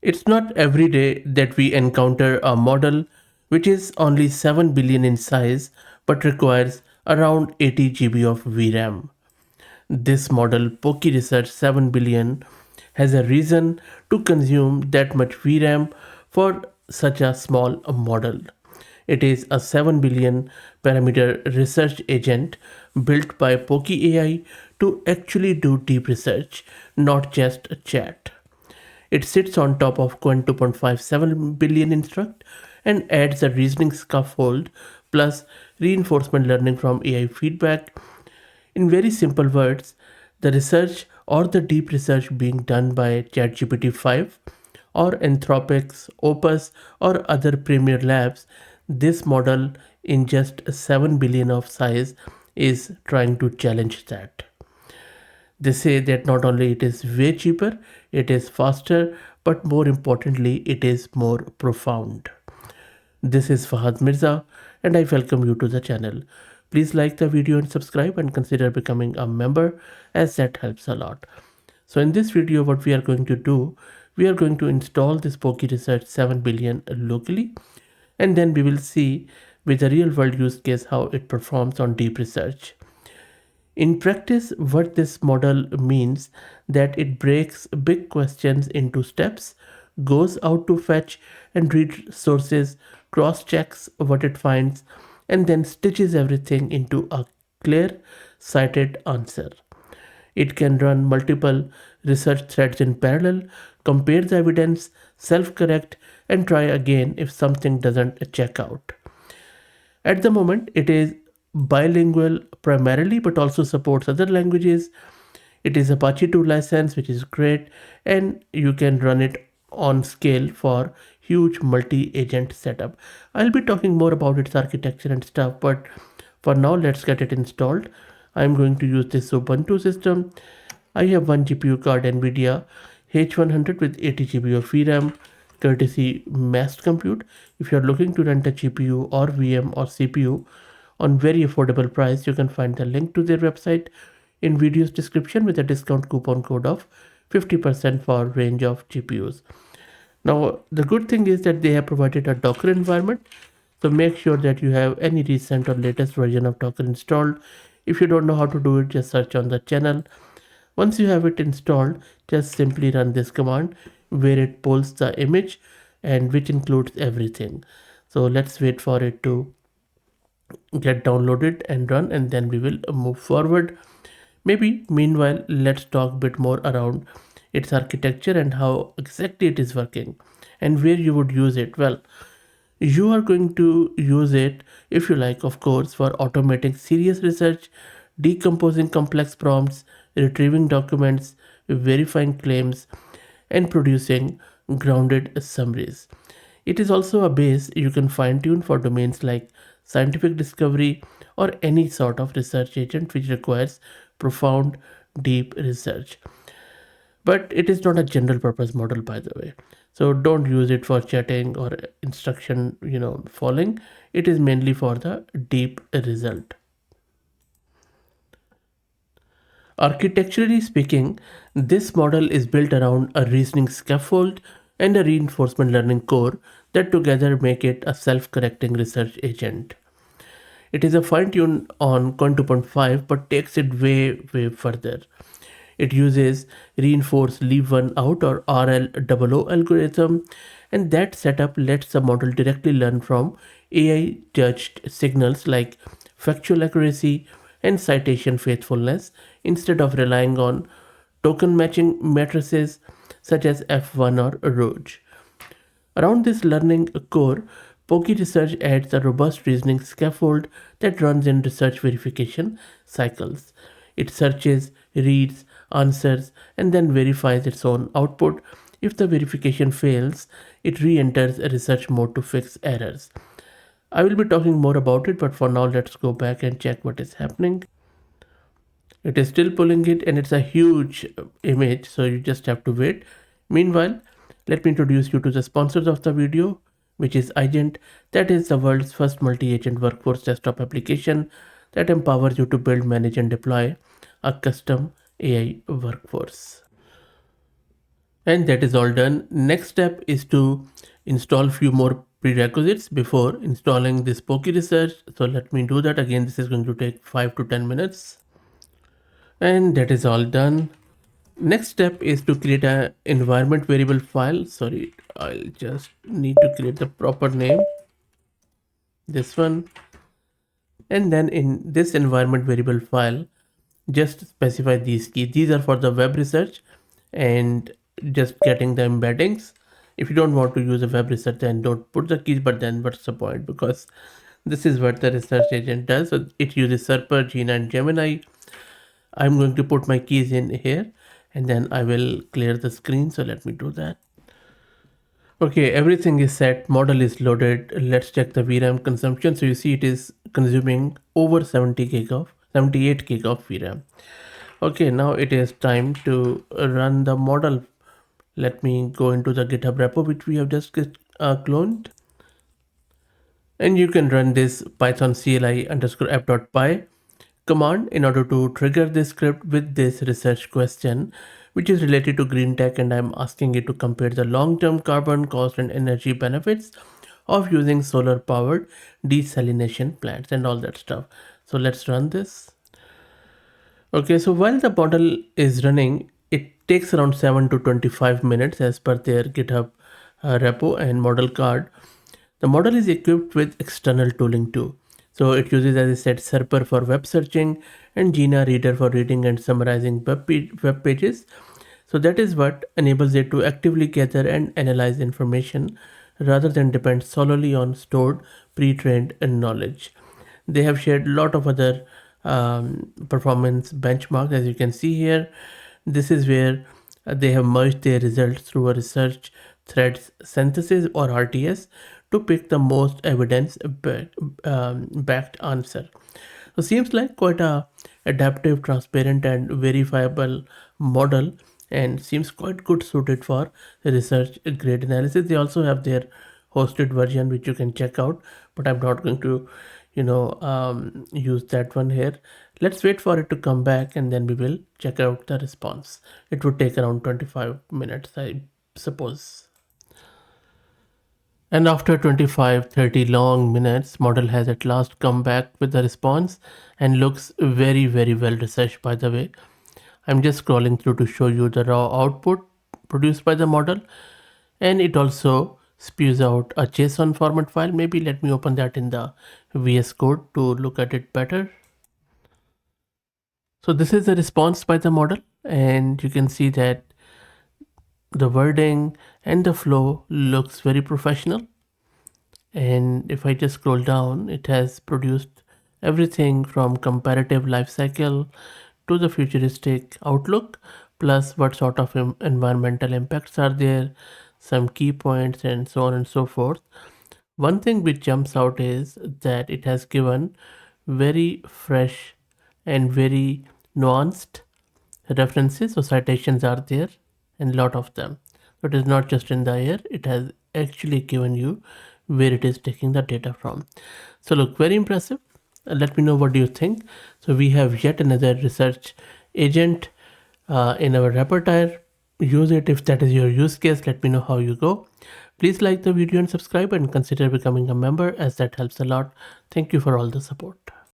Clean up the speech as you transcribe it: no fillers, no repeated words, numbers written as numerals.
It's not every day that we encounter a model which is only 7 billion in size but requires around 80 GB of VRAM. This model, PokeeResearch 7 billion, has a reason to consume that much VRAM for such a small model. It is a 7 billion parameter research agent built by Pokey AI to actually do deep research, not just chat. It sits on top of Quen 2.57 billion instruct and adds a reasoning scaffold plus reinforcement learning from AI feedback. In very simple words, the research or the deep research being done by ChatGPT 5 or Anthropic's Opus or other premier labs, this model in just 7 billion of size is trying to challenge that. They say that not only it is way cheaper, it is faster, but more importantly, it is more profound. This is Fahad Mirza and I welcome you to the channel. Please like the video and subscribe and consider becoming a member as that helps a lot. So in this video, what we are going to do, we are going to install this PokeeResearch 7 billion locally, and then we will see with a real world use case how it performs on deep research. In practice, what this model means that it breaks big questions into steps, goes out to fetch and read sources, cross-checks what it finds, and then stitches everything into a clear, cited answer. It can run multiple research threads in parallel, compare the evidence, self-correct, and try again if something doesn't check out. At the moment, it is bilingual primarily, but also supports other languages. It is Apache 2 license, which is great, and you can run it on scale for huge multi-agent setup. I'll be talking more about its architecture and stuff, but for now, let's get it installed. I'm going to use this Ubuntu system. I have one GPU card NVIDIA H100 with 80 GB of VRAM, courtesy massed compute. If you're looking to rent a GPU or VM or CPU on very affordable price, you can find the link to their website in video's description with a discount coupon code of 50% for range of GPUs. Now, the good thing is that they have provided a Docker environment. So make sure that you have any recent or latest version of Docker installed. If you don't know how to do it, just search on the channel. Once you have it installed, just simply run this command where it pulls the image and which includes everything. So let's wait for it to get downloaded and run, and then we will move forward. Maybe meanwhile, let's talk a bit more around its architecture and how exactly it is working and where you would use it. Well, you are going to use it, if you like, of course, for automating serious research, decomposing complex prompts, retrieving documents, verifying claims, and producing grounded summaries. It is also a base you can fine tune for domains like scientific discovery or any sort of research agent which requires profound, deep research. But it is not a general purpose model, by the way. So don't use it for chatting or instruction, following. It is mainly for the deep result. Architecturally speaking, this model is built around a reasoning scaffold and a reinforcement learning core that together make it a self-correcting research agent. It is a fine-tune on Quen 2.5 but takes it way further. It uses reinforce leave one out or RLOO algorithm, and that setup lets the model directly learn from AI judged signals like factual accuracy and citation faithfulness instead of relying on token matching matrices such as F1 or Rouge. Around this learning core, PokeeResearch adds a robust reasoning scaffold that runs in research verification cycles. It searches, reads, answers, and then verifies its own output. If the verification fails, it re-enters a research mode to fix errors. I will be talking more about it, but for now, let's go back and check what is happening. It is still pulling it, and it's a huge image, so you just have to wait. Meanwhile, let me introduce you to the sponsors of the video, which is iGent. That is the world's first multi-agent workforce desktop application that empowers you to build, manage, and deploy a custom AI workforce. And that is all done. Next step is to install few more prerequisites before installing this PokeeResearch. So let me do that again. This is going to take 5 to 10 minutes. And that is all done. Next step is to create an environment variable file. Sorry, I'll just need to create the proper name. This one. And then in this environment variable file, just specify these keys. These are for the web research and just getting the embeddings. If you don't want to use a web research, then don't put the keys, but then what's the point? Because this is what the research agent does. So it uses Serper, Gina, and Gemini. I'm going to put my keys in here and then I will clear the screen. So let me do that. Okay, everything is set, model is loaded. Let's check the VRAM consumption. So you see it is consuming over 78 gig of VRAM. Okay, now it is time to run the model. Let me go into the GitHub repo which we have just cloned. And you can run this python CLI underscore app.py command in order to trigger this script with this research question, which is related to green tech, and I'm asking it to compare the long-term carbon cost and energy benefits of using solar powered desalination plants and all that stuff. So let's run this. Okay, so while the model is running, it takes around 7 to 25 minutes as per their GitHub repo and model card. The model is equipped with external tooling too. So it uses, as I said, Serper for web searching and Gina Reader for reading and summarizing web pages. So that is what enables it to actively gather and analyze information rather than depend solely on stored pre-trained knowledge. They have shared a lot of other performance benchmarks, as you can see here. This is where they have merged their results through a research threads synthesis or RTS to pick the most evidence backed answer. So seems like quite a adaptive, transparent and verifiable model, and seems quite good suited for research grade analysis. They also have their hosted version which you can check out, but I'm not going to use that one here. Let's wait for it to come back and then we will check out the response. It would take around 25 minutes, I suppose. And after 25-30 long minutes, model has at last come back with the response and looks very, very well researched, by the way. I'm just scrolling through to show you the raw output produced by the model, and it also spews out a JSON format file. Maybe let me open that in the VS Code to look at it better. So this is the response by the model, and you can see that the wording and the flow looks very professional. And if I just scroll down, it has produced everything from comparative life cycle to the futuristic outlook, plus what sort of environmental impacts are there, some key points, and so on and so forth. One thing which jumps out is that it has given very fresh and very nuanced references. So citations are there and a lot of them. So it is not just in the air, it has actually given you where it is taking the data from. So look, very impressive. Let me know what do you think. So we have yet another research agent in our repertoire. Use it if that is your use case. Let me know how you go. Please like the video and subscribe and consider becoming a member, as that helps a lot. Thank you for all the support.